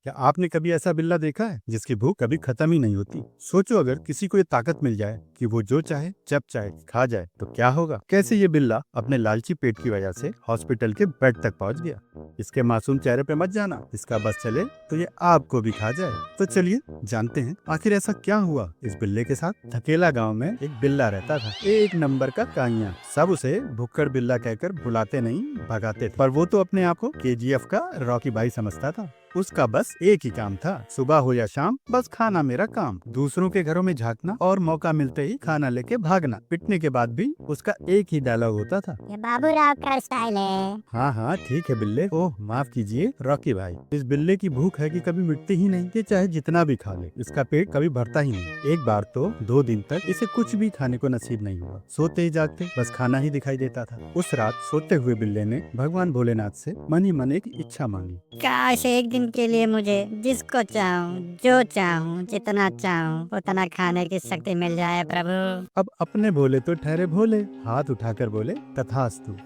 क्या आपने कभी ऐसा बिल्ला देखा है जिसकी भूख कभी खत्म ही नहीं होती? सोचो अगर किसी को ये ताकत मिल जाए कि वो जो चाहे जब चाहे खा जाए तो क्या होगा। कैसे ये बिल्ला अपने लालची पेट की वजह से हॉस्पिटल के बेड तक पहुंच गया। इसके मासूम चेहरे पे मत जाना, इसका बस चले तो ये आपको भी खा जाए। तो चलिए जानते हैं आखिर ऐसा क्या हुआ इस बिल्ले के साथ। धकेला गाँव में एक बिल्ला रहता था, एक नंबर का काइया। सब उसे भुक्कड़ बिल्ला कहकर बुलाते नहीं भगाते थे, पर वो तो अपने आप को KGF का रॉकी भाई समझता था। उसका बस एक ही काम था, सुबह हो या शाम बस खाना मेरा काम। दूसरों के घरों में झांकना और मौका मिलते ही खाना लेके भागना। पिटने के बाद भी उसका एक ही डायलॉग होता था, ये बाबूराव का स्टाइल है। हाँ हाँ ठीक है बिल्ले, ओह माफ कीजिए रॉकी भाई। इस बिल्ले की भूख है कि कभी मिटती ही नहीं, कि चाहे जितना भी खा ले इसका पेट कभी भरता ही नहीं। एक बार तो 2 दिन तक इसे कुछ भी खाने को नसीब नहीं हुआ। सोते ही जागते बस खाना ही दिखाई देता था। उस रात सोते हुए बिल्ले ने भगवान भोलेनाथ से मन ही मन एक इच्छा मांगी। काश एक दिन के लिए मुझे जिसको चाहूँ, जो चाहूँ, जितना चाहूँ उतना खाने की शक्ति मिल जाए प्रभु। अब अपने भोले तो ठहरे भोले, हाथ उठाकर बोले तथास्तु।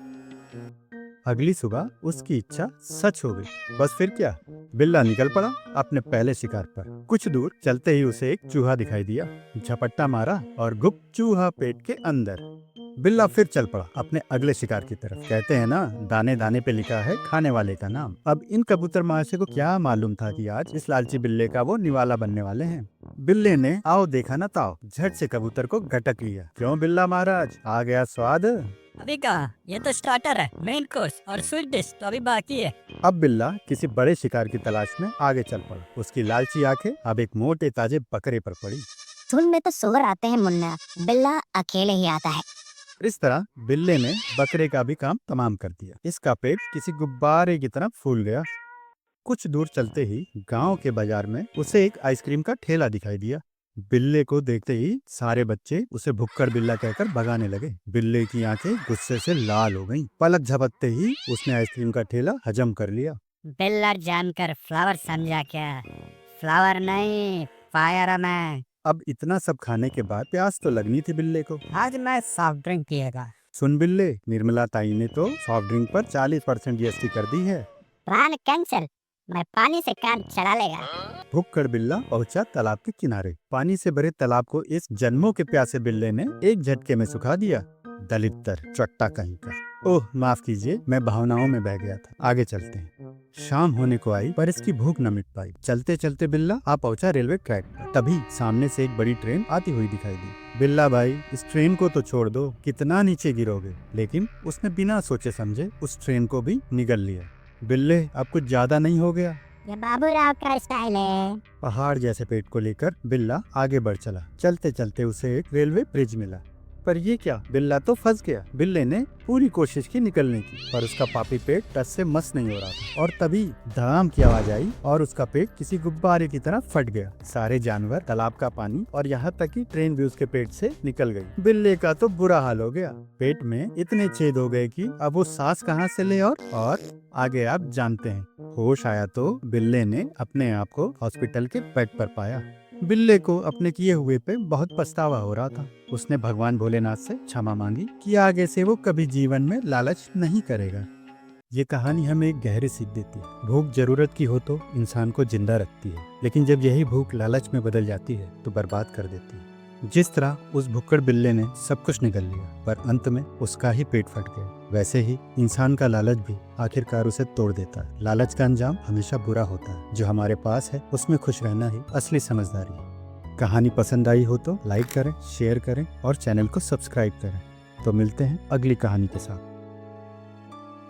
अगली सुबह उसकी इच्छा सच हो गई। बस फिर क्या, बिल्ला निकल पड़ा अपने पहले शिकार पर। कुछ दूर चलते ही उसे एक चूहा दिखाई दिया। झपट्टा मारा और गुप चूहा पेट के अंदर। बिल्ला फिर चल पड़ा अपने अगले शिकार की तरफ। कहते हैं ना, दाने दाने पे लिखा है खाने वाले का नाम। अब इन कबूतर महाशय को क्या मालूम था कि आज इस लालची बिल्ले का वो निवाला बनने वाले हैं। बिल्ले ने आओ देखा ना ताओ, झट से कबूतर को गटक लिया। क्यों बिल्ला महाराज, आ गया स्वाद? अभी कहा, ये तो स्टार्टर है, मेन कोर्स और स्वीट डिश तो अभी बाकी है। अब बिल्ला किसी बड़े शिकार की तलाश में आगे चल पड़ा। उसकी लालची आंखें अब एक मोटे ताजे बकरे पर पड़ी। झुंड में तो सुअर आते हैं मुन्ना, बिल्ला अकेले ही आता है। इस तरह बिल्ले ने बकरे का भी काम तमाम कर दिया। इसका पेट किसी गुब्बारे की तरह फूल गया। कुछ दूर चलते ही गांव के बाजार में उसे एक आइसक्रीम का ठेला दिखाई दिया। बिल्ले को देखते ही सारे बच्चे उसे भुक्कड़ बिल्ला कहकर भगाने लगे। बिल्ले की आंखें गुस्से से लाल हो गईं। पलक झपकते ही उसने आइसक्रीम का ठेला हजम कर लिया। बिल्ला जानकर फ्लावर समझा क्या? फ्लावर नहीं, फायर मैं। अब इतना सब खाने के बाद प्यास तो लगनी थी बिल्ले को। आज मैं सॉफ्ट ड्रिंक पिएगा। सुन बिल्ले, निर्मला ताई ने तो सॉफ्ट ड्रिंक पर 40% GST कर दी है। प्लान कैंसिल, मैं पानी से काम चला लेगा। भुक्कड़ बिल्ला पहुंचा तालाब के किनारे। पानी से भरे तालाब को इस जन्मों के प्यासे बिल्ले ने एक झटके में सुखा दिया। दलितर चट्टा कहीं का। ओह माफ कीजिए, मैं भावनाओं में बह गया था। आगे चलते हैं। शाम होने को आई पर इसकी भूख न मिट पाई। चलते चलते बिल्ला आ पहुंचा रेलवे ट्रैक पर। तभी सामने से एक बड़ी ट्रेन आती हुई दिखाई दी। बिल्ला भाई, इस ट्रेन को तो छोड़ दो, कितना नीचे गिरोगे। लेकिन उसने बिना सोचे समझे उस ट्रेन को भी निगल लिया। बिल्ले, अब कुछ ज्यादा नहीं हो गया? ये बाबूराव का स्टाइल है। पहाड़ जैसे पेट को लेकर बिल्ला आगे बढ़ चला। चलते चलते उसे एक रेलवे ब्रिज मिला। पर ये क्या, बिल्ला तो फंस गया। बिल्ले ने पूरी कोशिश की निकलने की, पर उसका पापी पेट टस से मस नहीं हो रहा था। और तभी धड़ाम की आवाज आई और उसका पेट किसी गुब्बारे की तरह फट गया। सारे जानवर, तालाब का पानी और यहाँ तक कि ट्रेन भी उसके पेट से निकल गई। बिल्ले का तो बुरा हाल हो गया। पेट में इतने छेद हो गए कि अब वो सांस कहाँ से ले। और आगे आप जानते हैं। होश आया तो बिल्ले ने अपने आप को हॉस्पिटल के बेड पर पाया। बिल्ले को अपने किए हुए पे बहुत पछतावा हो रहा था। उसने भगवान भोलेनाथ से क्षमा मांगी कि आगे से वो कभी जीवन में लालच नहीं करेगा। ये कहानी हमें एक गहरी सीख देती है। भूख जरूरत की हो तो इंसान को जिंदा रखती है, लेकिन जब यही भूख लालच में बदल जाती है तो बर्बाद कर देती है। जिस तरह उस भुक्कड़ बिल्ले ने सब कुछ निगल लिया, पर अंत में उसका ही पेट फट गया, वैसे ही इंसान का लालच भी आखिरकार उसे तोड़ देता है। लालच का अंजाम हमेशा बुरा होता है। जो हमारे पास है उसमें खुश रहना ही असली समझदारी है। कहानी पसंद आई हो तो लाइक करें, शेयर करें और चैनल को सब्सक्राइब करें। तो मिलते हैं अगली कहानी के साथ।